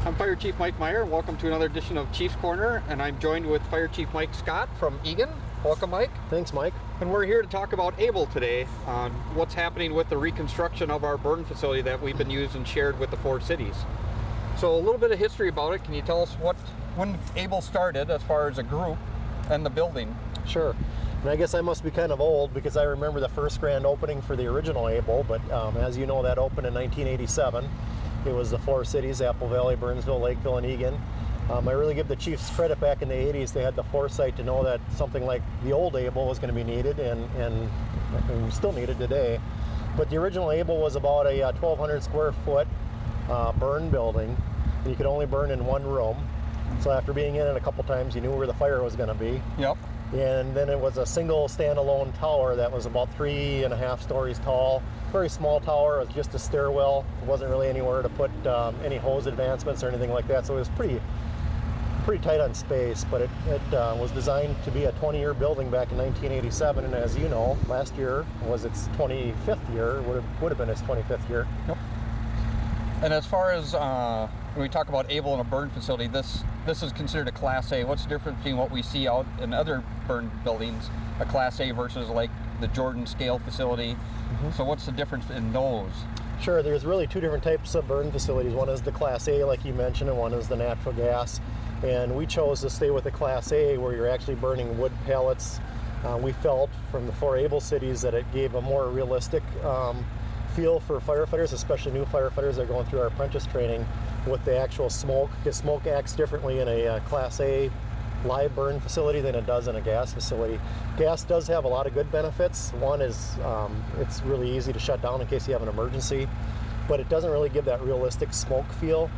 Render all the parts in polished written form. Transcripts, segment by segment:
I'm Fire Chief Mike Meyer. Welcome to another edition of Chiefs Corner, and I'm joined with Fire Chief Mike Scott from Egan. Welcome, Mike. Thanks, Mike. And we're here to talk about Able today on what's happening with the reconstruction of our burn facility that we've been used and shared with the 4 cities. So a little bit of history about it. Can you tell us when Able started as far as a group and the building? Sure. And I guess I must be kind of old because I remember the first grand opening for the original Able, but as you know, that opened in 1987. It was the 4 cities, Apple Valley, Burnsville, Lakeville, and Egan. I really give the Chiefs credit. Back in the 80s, they had the foresight to know that something like the old Able was going to be needed and still needed today. But the original Able was about a 1,200 square foot burn building, and you could only burn in one room. So after being in it a couple times, you knew where the fire was going to be. Yep. And then it was a single standalone tower that was about 3.5 stories tall. Very small tower. It was just a stairwell. There wasn't really anywhere to put any hose advancements or anything like that. So it was pretty tight on space. But it was designed to be a 20-year building back in 1987. And as you know, last year was its 25th year. Would have been its 25th year. Yep. And as far as when we talk about Able in a burn facility, this is considered a Class A. What's the difference between what we see out in other burn buildings, a Class A versus like the Jordan scale facility? Mm-hmm. So what's the difference in those? Sure, there's really 2 different types of burn facilities. One is the Class A, like you mentioned, and one is the natural gas. And we chose to stay with the Class A, where you're actually burning wood pellets. We felt from the 4 Able cities that it gave a more realistic feel for firefighters, especially new firefighters that are going through our apprentice training, with the actual smoke, because smoke acts differently in a Class A live burn facility than it does in a gas facility. Gas does have a lot of good benefits. One is it's really easy to shut down in case you have an emergency, but it doesn't really give that realistic smoke feel,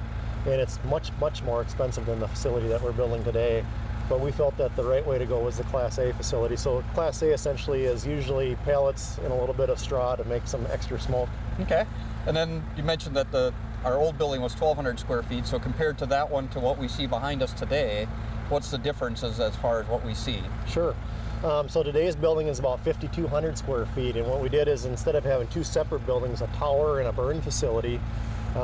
and it's much more expensive than the facility that we're building today. But we felt that the right way to go was the Class A facility. So Class A essentially is usually pallets and a little bit of straw to make some extra smoke. Okay. And then you mentioned that our old building was 1,200 square feet. So compared to that one to what we see behind us today, what's the differences as far as what we see? Sure. So today's building is about 5,200 square feet. And what we did is, instead of having 2 separate buildings, a tower and a burn facility,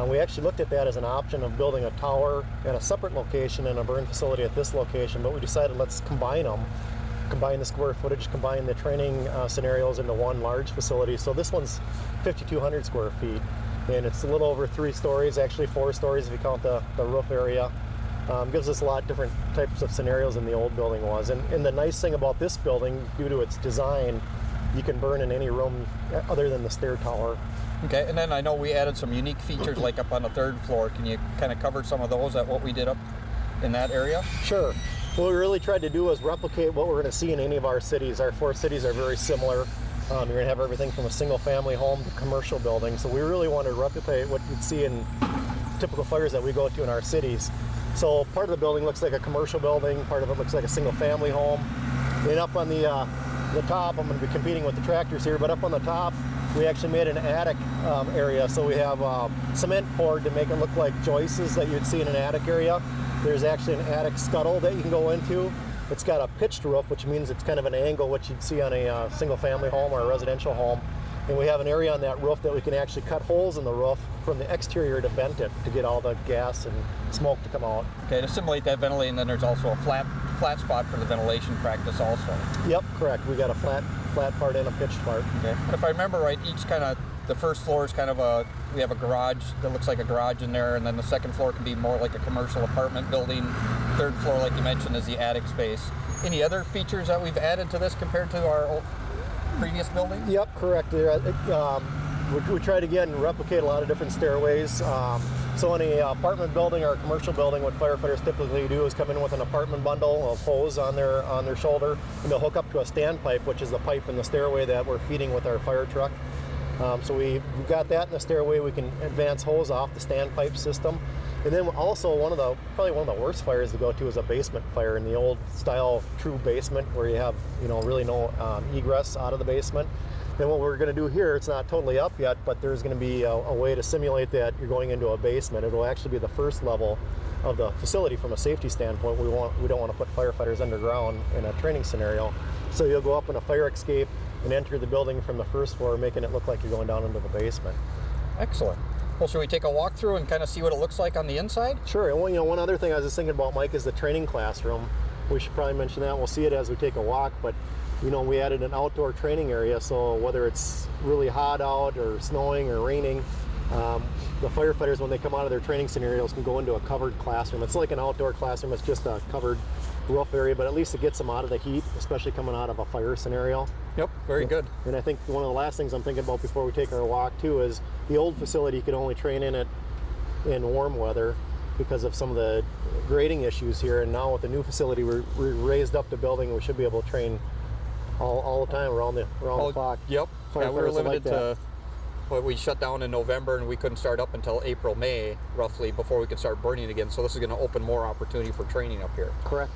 we actually looked at that as an option of building a tower at a separate location and a burn facility at this location, but we decided let's combine them, combine the square footage, combine the training scenarios into one large facility. So this one's 5,200 square feet, and it's a little over 3 stories, actually 4 stories if you count the roof area. Gives us a lot of different types of scenarios than the old building was. And the nice thing about this building, due to its design, you can burn in any room other than the stair tower. Okay, and then I know we added some unique features like up on the 3rd floor. Can you kind of cover some of those at what we did up in that area? Sure. What we really tried to do is replicate what we're going to see in any of our cities. Our 4 cities are very similar. You're going to have everything from a single family home to commercial buildings. So we really wanted to replicate what you'd see in typical fires that we go to in our cities. So part of the building looks like a commercial building, part of it looks like a single family home. And up on the top, I'm going to be competing with the tractors here, but up on the top, we actually made an attic area. So we have cement poured to make it look like joists that you'd see in an attic area. There's actually an attic scuttle that you can go into. It's got a pitched roof, which means it's kind of an angle, which you'd see on a single family home or a residential home. And we have an area on that roof that we can actually cut holes in the roof from the exterior to vent it, to get all the gas and smoke to come out. Okay, to simulate that ventilating, and then there's also a flat spot for the ventilation practice also. Yep, correct. We got a flat part and a pitched part. Okay. And if I remember right, the first floor is kind of we have a garage that looks like a garage in there, and then the 2nd floor can be more like a commercial apartment building. 3rd floor, like you mentioned, is the attic space. Any other features that we've added to this compared to our previous building? Yep, correct. We tried again and replicate a lot of different stairways. So in a apartment building or a commercial building, what firefighters typically do is come in with an apartment bundle of hose on their shoulder, and they'll hook up to a standpipe, which is the pipe in the stairway that we're feeding with our fire truck. So we've got that in the stairway. We can advance hose off the standpipe system. And then also probably one of the worst fires to go to is a basement fire in the old style true basement, where you have really no egress out of the basement. And what we're going to do here, it's not totally up yet, but there's going to be a way to simulate that you're going into a basement. It'll actually be the first level of the facility from a safety standpoint. We don't want to put firefighters underground in a training scenario. So you'll go up in a fire escape and enter the building from the 1st floor, making it look like you're going down into the basement. Excellent. Well, should we take a walk through and kind of see what it looks like on the inside? Sure. And one other thing I was just thinking about, Mike, is the training classroom. We should probably mention that. We'll see it as we take a walk, but we added an outdoor training area, so whether it's really hot out or snowing or raining, the firefighters, when they come out of their training scenarios, can go into a covered classroom. It's like an outdoor classroom. It's just a covered roof area, but at least it gets them out of the heat, especially coming out of a fire scenario. Yep, very good. And I think one of the last things I'm thinking about before we take our walk too is the old facility could only train in it in warm weather because of some of the grading issues here, and now with the new facility we're raised up the building, we should be able to train all the time around the clock. Yep. Yeah, we were limited to we shut down in November and we couldn't start up until April, May roughly before we could start burning again, so this is going to open more opportunity for training up here. Correct.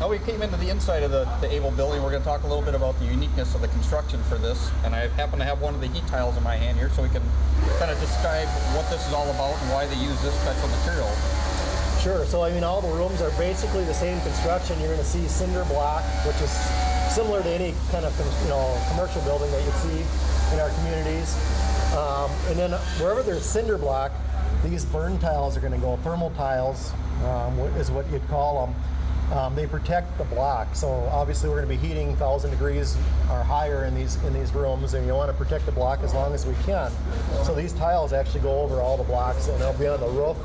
Now we came into the inside of the Able building. We're going to talk a little bit about the uniqueness of the construction for this, and I happen to have one of the heat tiles in my hand here so we can kind of describe what this is all about and why they use this special material. Sure. So all the rooms are basically the same construction. You're going to see cinder block, which is similar to any kind of commercial building that you'd see in our communities. And then wherever there's cinder block, these burn tiles are going to go. Thermal tiles is what you'd call them. They protect the block, so obviously we're going to be heating 1,000 degrees or higher in these rooms, and you want to protect the block as long as we can. So these tiles actually go over all the blocks, and they'll be on the roof,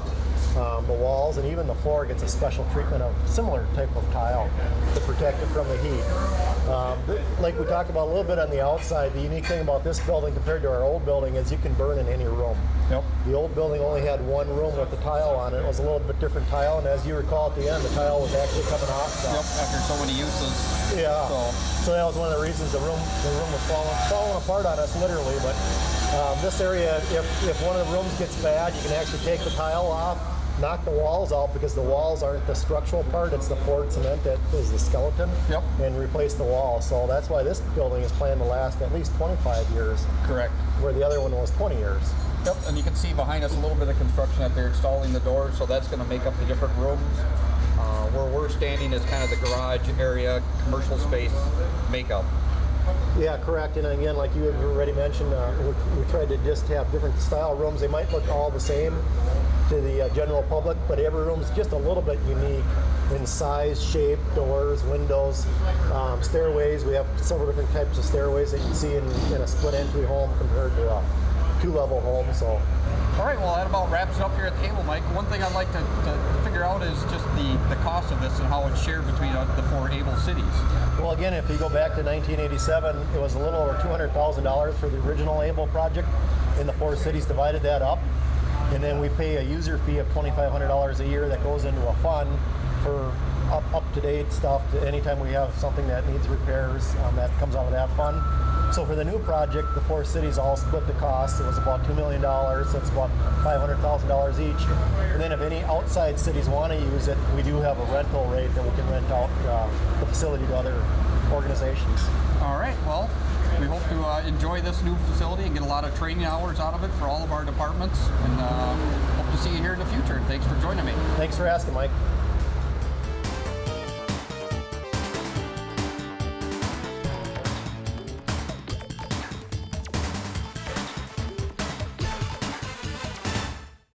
the walls, and even the floor gets a special treatment of similar type of tile to protect it from the heat. Like we talked about a little bit on the outside, the unique thing about this building compared to our old building is you can burn in any room. Yep. The old building only had one room with the tile on it. It was a little bit different tile, and as you recall at the end, the tile was actually coming off. Yep, after so many uses. Yeah. So that was one of the reasons the room was falling apart on us, literally. But this area, if one of the rooms gets bad, you can actually take the tile off, knock the walls out, because the walls aren't the structural part, it's the poured cement that is the skeleton. Yep. And replace the wall. So that's why this building is planned to last at least 25 years. Correct. Where the other one was 20 years. Yep, and you can see behind us a little bit of construction that they're installing the doors, so that's going to make up the different rooms. Where we're standing is kind of the garage area, commercial space makeup. Yeah, correct. And again, like you have already mentioned, we tried to just have different style rooms. They might look all the same to the general public, but every room is just a little bit unique in size, shape, doors, windows, stairways. We have several different types of stairways that you can see in a split entry home compared to a two-level home. So, all right, well, that about wraps it up here at the Able, Mike. One thing I'd like to figure out is just the cost of this and how it's shared between the 4 Able cities. Well, again, if you go back to 1987, it was a little over $200,000 for the original Able project, and the 4 cities divided that up. And then we pay a user fee of $2,500 a year that goes into a fund for up-to-date stuff. Anytime we have something that needs repairs, that comes out of that fund. So for the new project, the 4 cities all split the cost. It was about $2 million, so it's about $500,000 each. And then if any outside cities want to use it, we do have a rental rate that we can rent out the facility to other organizations. All right, well, we hope to enjoy this new facility and get a lot of training hours out of it for all of our departments, and hope to see you here in the future. Thanks for joining me. Thanks for asking, Mike.